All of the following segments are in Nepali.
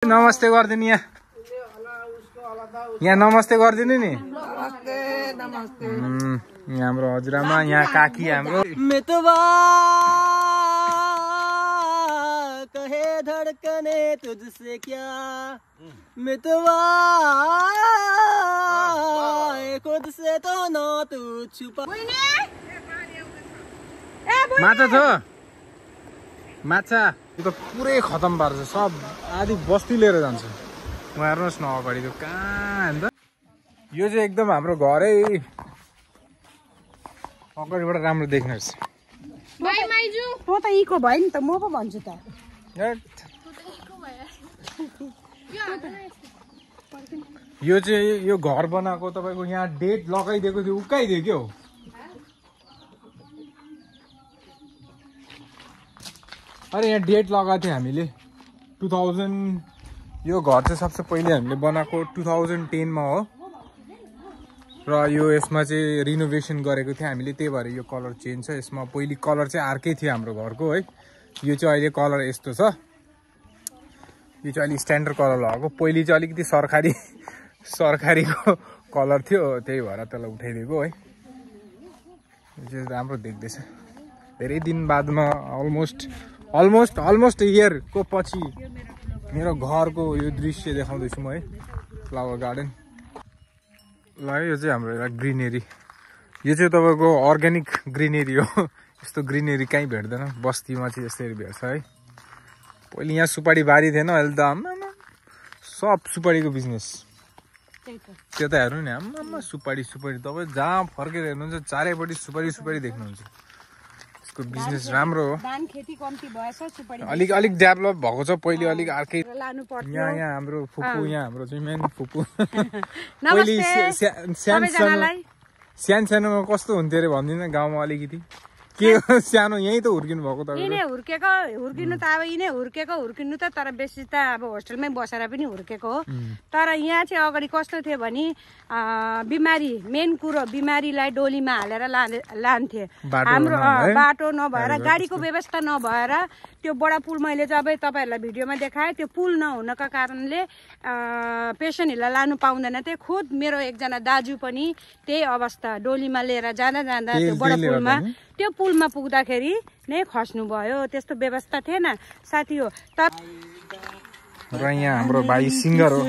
नमस्ते गरिदिनु यहाँ नमस्ते गरिदिनु नि। यहाँ हाम्रो हजुरआमा, यहाँ काकी हाम्रो। मितवा कहे धड़कने तुझसे क्या, मितवा खुद से तो ना तू छुपा। माछा छ माछा यो त पुरै खतम पार्छ सब, आधी बस्ती लिएर जान्छ। म हेर्नुहोस् न अगाडि त्यो कहाँ अन्त यो चाहिँ एकदम हाम्रो घरै अगाडिबाट राम्रो देख्ने रहेछ। म त इको भयो नि त, म पो भन्छु त। यो चाहिँ यो घर बनाएको तपाईँको यहाँ डेट लगाइदिएको थियो, उकाइदियो क्या हो। अरे यहाँ डेट लगाएको थियो हामीले 2000। यो घर चाहिँ सबसे पहिले हामीले बनाएको 2010 मा हो र यो यसमा चाहिँ रिनोभेसन गरेको थियो हामीले, त्यही भएर यो कलर चेन्ज छ। यसमा पहिले कलर चाहिँ अर्कै थियो हाम्रो घरको है। यो चाहिँ अहिले कलर यस्तो छ, यो चाहिँ अहिले स्ट्यान्डर्ड कलर लगाएको। पहिले चाहिँ अलिकति सरकारीको कलर थियो, त्यही भएर त्यसलाई उठाइदिएको है। यो चाहिँ राम्रो देख्दैछ। धेरै दिन बादमा अलमोस्ट इयरको पछि मेरो घरको यो दृश्य देखाउँदैछु म है। फ्लावर गार्डन ल, यो चाहिँ हाम्रो एउटा ग्रिनेरी। यो चाहिँ तपाईँको अर्ग्यानिक ग्रिनेरी हो। यस्तो ग्रिनेरी कहीँ भेट्दैन, बस्तीमा चाहिँ यसरी भेट्छ है। पहिले यहाँ सुपारी बारी थिएन, अहिले त आम्मामा सब सुपारीको बिजनेस। त्यो त हेर्नु नि, आम्मामा सुपारी तपाईँ जहाँ फर्केर हेर्नुहुन्छ चारैपट्टि सुपारी देख्नुहुन्छ। यसको बिजनेस राम्रो हो। अलिक डेभलप भएको छ, पहिले अलिक अर्कै। यहाँ हाम्रो फुपू, यहाँ हाम्रो चाहिँ मेन फुपू। पहिले सानोमा कस्तो हुन्थ्यो अरे भन्दिनँ गाउँमा अलिकति के सानो यहीँ त हुर्किनु भएको त। हुर्किनु त अब यिनै हुर्किनु त, तर बेसी त अब होस्टेलमै बसेर पनि हुर्केको हो। तर यहाँ चाहिँ अगाडि कस्तो थियो भने बिमारी, मेन कुरो बिमारीलाई डोलीमा हालेर लान्थे। हाम्रो बाटो नभएर, गाडीको व्यवस्था नभएर त्यो बडा पुल मैले जब तपाईँहरूलाई भिडियोमा देखाएँ, त्यो पुल नहुनको कारणले पेसेन्टहरूलाई लानु पाउँदैन थियो। खुद मेरो एकजना दाजु पनि त्यही अवस्था, डोलीमा लिएर जाँदा त्यो बडा पुलमा, त्यो पुलमा पुग्दाखेरि नै खस्नु भयो। त्यस्तो व्यवस्था थिएन साथी हो। र यहाँ हाम्रो भाइ सिङ्गर हो,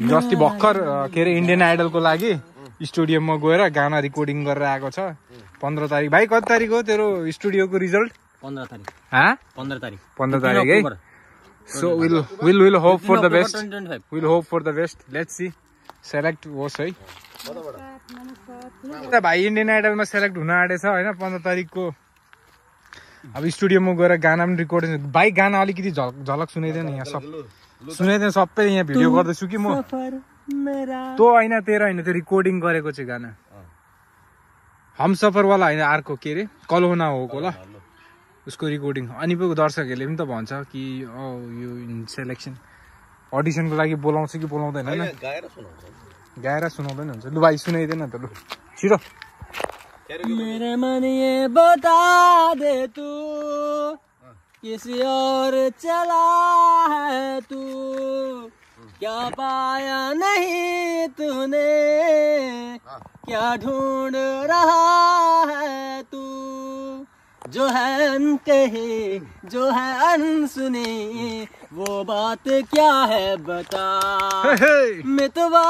जस्ती भर्खर के अरे इन्डियन आइडलको लागि स्टुडियोमा गएर गाना रेकर्डिङ गरेर आएको छ। 15 तारिक। भाइ कति तारिक हो तेरो स्टुडियोको रिजल्ट? 15 तारिक। 15 तारिक है। So will hope for the best, let's see select होस् है। भाइ इन्डियन आइडलमा सेलेक्ट हुन आँटेछ होइन 15 तारिकको। अब स्टुडियोमा गएर गाना पनि रेकर्डिङ। भाइ गाना अलिकति झलक सुनाइदिएन, यहाँ सब सुनाइदिएन, सबै यहाँ भिडियो गर्दैछु कि म। तँ होइन, तेरो होइन, त्यो रेकर्डिङ गरेको चाहिँ गाना हमसफरवाला होइन, अर्को के अरे कल्पना हो ल, उसको रेकर्डिङ। अनि पो दर्शकहरूले पनि त भन्छ कि यो सेलेक्सन अडिसनको लागि बोलाउँछ कि बोलाउँदैन होइन, गाएर सुनाउँदैन हुन्छ। लु भाइ सुनाइदिएन त, लु छिटो। मेरे मन ये बता दे तू किसी और चला है तू, क्या पाया नहीं तूने, क्या ढूंढ रहा है तू, जो है अनकही जो है अनसुनी वो बात क्या है बता। मितवा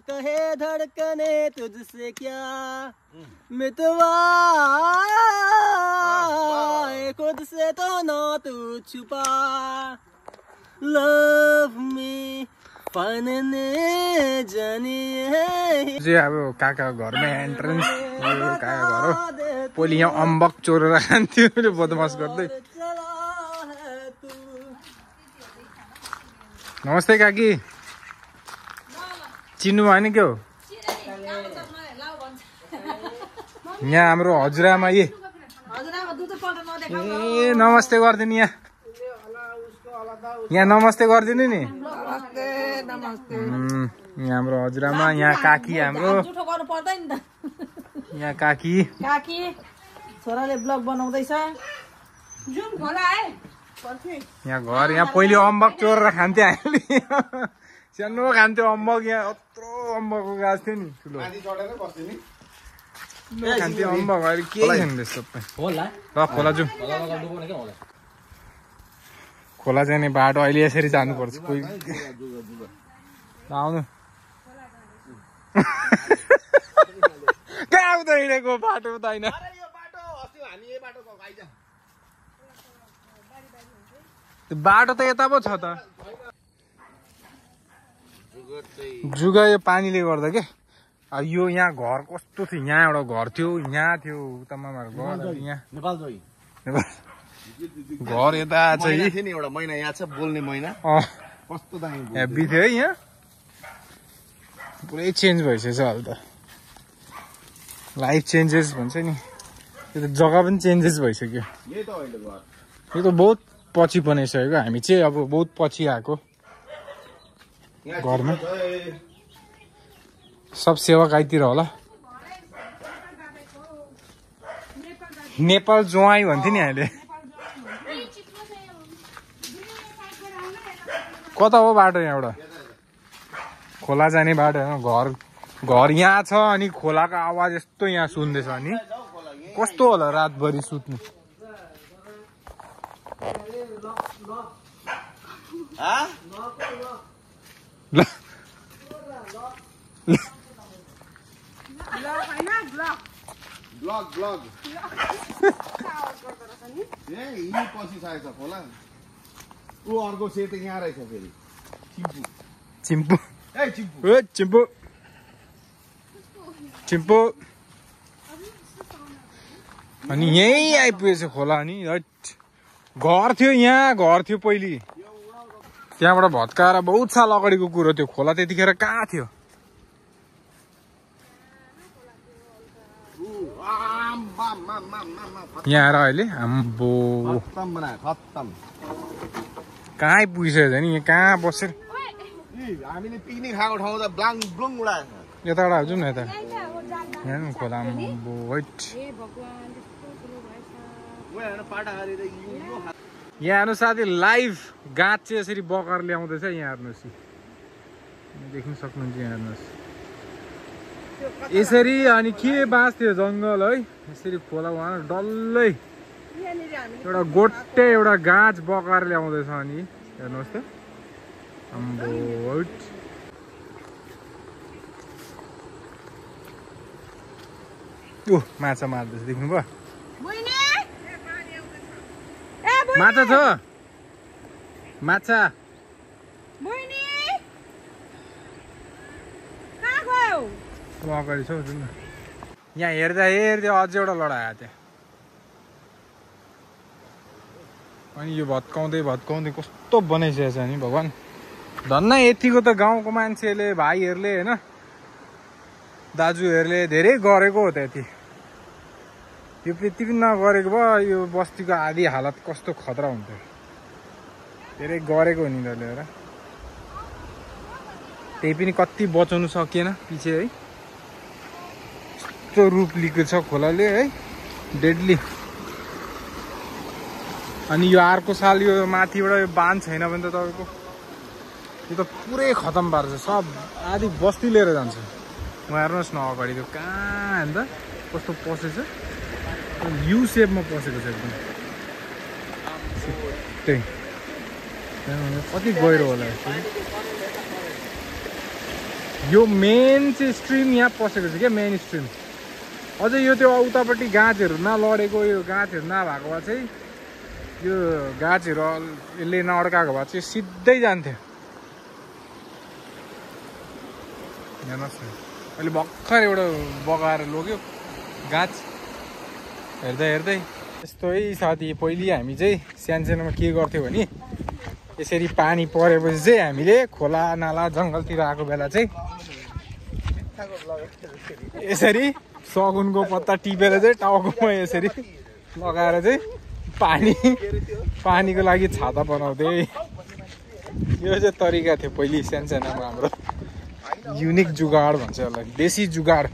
कहे धड़कने तुझसे क्या, मितवा खुद से तो ना तू छुपा। लव मी पानने जानी है। अब काका घरमा एन्ट्रेन्स, काका घर हो। पहिले यहाँ अम्बक चोरेर खान्थ्यो बदमास गर्दै। नमस्ते काकी, चिन्नु भएन क्या हो? यहाँ हाम्रो हजुरआमा। ए नमस्ते गरिदिनु, यहाँ नमस्ते गरिदिनु नि। यहाँ हाम्रो हजुरआमा, यहाँ काकी हाम्रो, यहाँ काकी छोराले ब्लग बनाउँदैछ। जाउँ खोला है यहाँ घर यहाँ पहिले अम्बक चोरेर खान्थ्यो हामीले सानो खान्थ्यो अम्बक यहाँ यत्रो अम्बकको गाछ थियो नि ठुलो खान्थ्यो अम्बक अहिले केही छैन त्यस्तो सबै ल खोला जाउँ खोला जाने बाटो अहिले यसरी जानुपर्छ कोही आउनु कहाँ उता हिँडेको बाटो त होइन बाटो त यता पो छ त जुगा यो पानीले गर्दा के यो यहाँ घर कस्तो थियो यहाँ एउटा घर थियो यहाँ थियो उता मामाको घर यहाँ घर यता चाहिँ एउटा महिना यहाँ छ बोल्ने महिना कस्तो दामी हेभी थियो है यहाँ पुरै चेन्ज भइसकेछ अहिले त लाइफ चेन्जेस भन्छ नि यो त जग्गा पनि चेन्जेस भइसक्यो यो त बहुत पछि बनाइसकेको हामी चाहिँ अब बहुत पछि आएको घरमा सब सेवाकाईतिर होला नेपाल ज्वाइँ भन्थ्यो नि अहिले कता हो बाटो यहाँबाट खोला जाने बाटो घर घर यहाँ छ अनि खोलाको आवाज यस्तो यहाँ सुन्दैछ अनि कस्तो होला रातभरि सुत्नु अर्को सेट यहाँ रहेछ फेरि चिम्पू चिम्पू चिम्पू अनि यहीँ आइपुगेछ खोला अनि घर थियो यहाँ घर थियो पहिले त्यहाँबाट भत्काएर बहुत साल अगाडिको कुरो त्यो खोला त्यतिखेर कहाँ थियो यहाँ आएर अहिले आम्बो कहाँ आइपुगिसकेको छ नि यहाँ कहाँ बसेर हामीले पिकनिक खाएको ठाउँ त ब्लाङ ब्लुङ उडाएछ यताबाट जाउँ न यता यहाँ खोला आम्बो यहाँ हेर्नु साथी लाइभ गाछ चाहिँ यसरी बकर ल्याउँदैछ यहाँ हेर्नुहोस् देख्न सक्नुहुन्छ यहाँ हेर्नुहोस् यसरी अनि के बाँच थियो जङ्गल है यसरी खोला उहाँ डल्लै एउटा गोटे एउटा गाछ बकर ल्याउँदैछ अनि हेर्नुहोस् त अम्बो माछा मार्दैछ देख्नुभयो माछा छ माछा अगाडि छ जुन यहाँ हेर्दा हेर्दै अझै एउटा लडाइ आयो त्यहाँ अनि यो भत्काउँदै भत्काउँदै कस्तो बनाइसकेको छ नि भगवान् धन्न यतिको त गाउँको मान्छेले भाइहरूले होइन दाजुहरूले धेरै गरेको हो त यति यो यति पनि नगरेको भए यो बस्तीको आधी हालत कस्तो खतरा हुन्थ्यो धेरै गरेको हो नि त लिएर त्यही पनि कति बचाउनु सकिएन पछि है यस्तो रूप लिएको छ खोलाले है डेडली अनि यो अर्को साल यो माथिबाट यो बाँध छैन भने त तपाईँको यो त पुरै खतम पार्छ सब आधी बस्ती लिएर जान्छ उहाँ हेर्नुहोस् न अगाडि त्यो कहाँ अन्त कस्तो पसेछ यु सेपमा पसेको छ एकदम त्यही कति गहिरो होला यस्तो यो मेन चाहिँ स्ट्रिम यहाँ पसेको छ क्या मेन स्ट्रिम अझै यो त्यो उतापट्टि गाछहरू नलडेको यो गाछहरू नभएको भए चाहिँ यो गाछहरू यसले नअड्काएको भए चाहिँ सिधै जान्थ्यो हेर्नुहोस् न अहिले भर्खर एउटा बगाएर लग्यो गाछ हेर्दै हेर्दै यस्तै साथी पहिले हामी चाहिँ सानोमा के गर्थ्यौँ भने यसरी पानी परेपछि चाहिँ हामीले खोला नाला जङ्गलतिर आएको बेला चाहिँ यसरी सगुनको पत्ता टिपेर चाहिँ टाउकोमा यसरी लगाएर चाहिँ पानीको लागि छाता बनाउँदै यो चाहिँ तरिका थियो पहिले सानोमा हाम्रो युनिक जुगाड भन्छ यसलाई देशी जुगाड